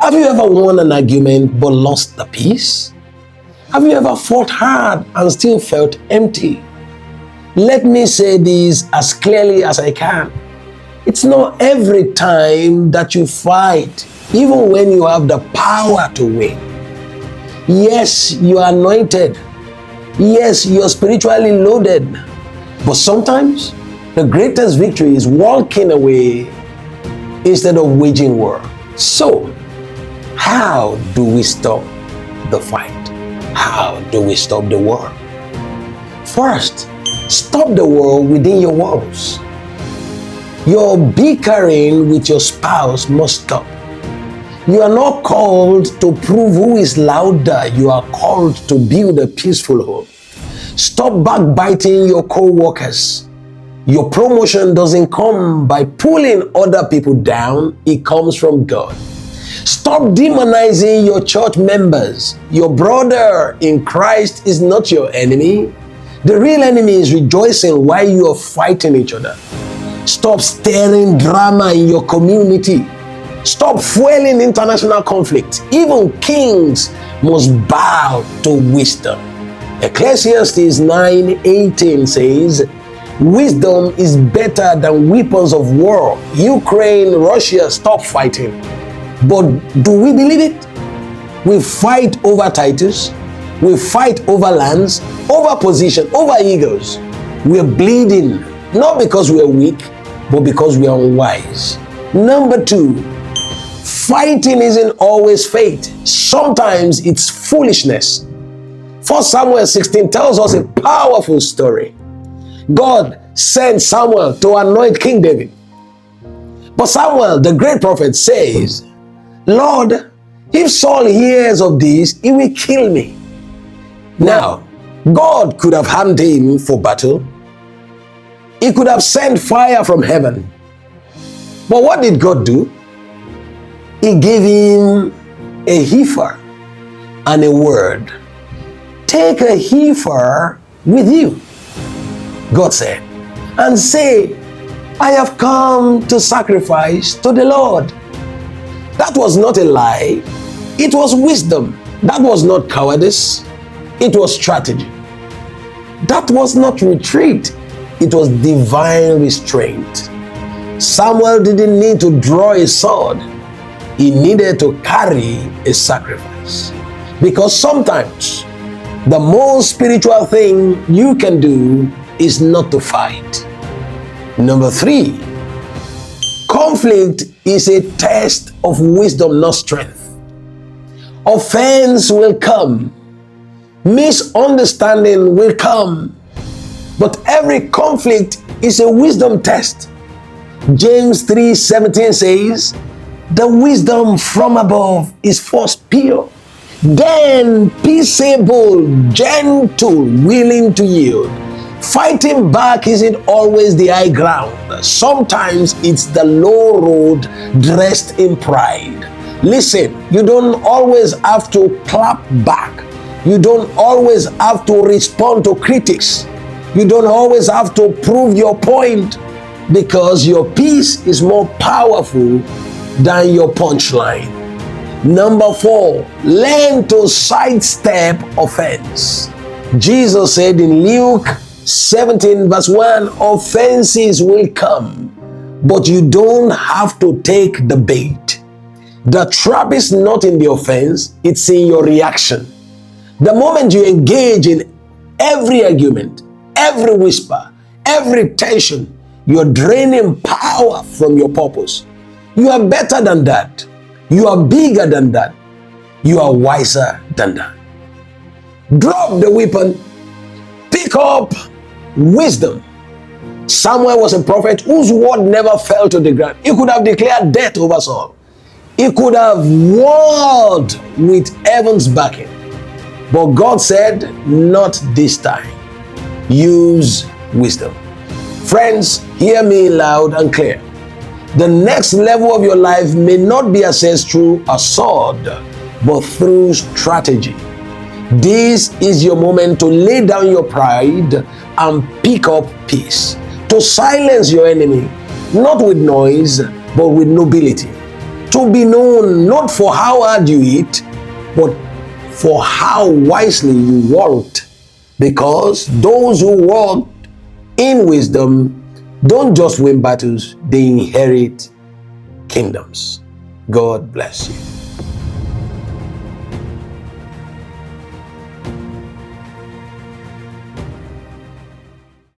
Have you ever won an argument but lost the peace? Have you ever fought hard and still felt empty? Let me say this as clearly as I can. It's not every time that you fight, even when you have the power to win. Yes, you are anointed. Yes, you are spiritually loaded. But sometimes, the greatest victory is walking away instead of waging war. So, how do we stop the fight? How do we stop the war? First, stop the war within your walls. Your bickering with your spouse must stop. You are not called to prove who is louder. You are called to build a peaceful home. Stop backbiting your co-workers. Your promotion doesn't come by pulling other people down. It comes from God. Stop demonizing your church members. Your brother in Christ is not your enemy. The real enemy is rejoicing while you are fighting each other. Stop stirring drama in your community. Stop fueling international conflict. Even kings must bow to wisdom. Ecclesiastes 9:18 says, wisdom is better than weapons of war. Ukraine, Russia, stop fighting. But do we believe it? We fight over titles. We fight over lands, over position, over egos. We're bleeding, not because we're weak, but because we are unwise. Number two, fighting isn't always faith. Sometimes it's foolishness. 1 Samuel 16 tells us a powerful story. God sent Samuel to anoint King David. But Samuel, the great prophet, says, Lord, if Saul hears of this, he will kill me. Now, God could have harmed him for battle. He could have sent fire from heaven. But what did God do? He gave him a heifer and a word. Take a heifer with you, God said, and say, I have come to sacrifice to the Lord. That was not a lie. It was wisdom. That was not cowardice. It was strategy. That was not retreat. It was divine restraint. Samuel didn't need to draw a sword. He needed to carry a sacrifice. Because sometimes the most spiritual thing you can do is not to fight. Number three, conflict is a test of wisdom, not strength. Offense will come. Misunderstanding will come. But every conflict is a wisdom test. James 3:17 says, the wisdom from above is first pure, then peaceable, gentle, willing to yield. Fighting back isn't always the high ground. Sometimes it's the low road dressed in pride. Listen, you don't always have to clap back. You don't always have to respond to critics. You don't always have to prove your point, because your peace is more powerful than your punchline. Number four, learn to sidestep offense. Jesus said in Luke 17 verse 1, offenses will come, but you don't have to take the bait. The trap is not in the offense, it's in your reaction. The moment you engage in every argument, every whisper, every tension, you're draining power from your purpose. You are better than that. You are bigger than that. You are wiser than that. Drop the weapon. Pick up wisdom. Samuel was a prophet whose word never fell to the ground. He could have declared death over Saul. He could have warred with heaven's backing. But God said, not this time. Use wisdom. Friends, hear me loud and clear. The next level of your life may not be accessed through a sword, but through strategy. This is your moment to lay down your pride and pick up peace. To silence your enemy, not with noise, but with nobility. to be known not for how hard you hit, but for how wisely you walked. Because those who walk in wisdom don't just win battles, they inherit kingdoms. God bless you.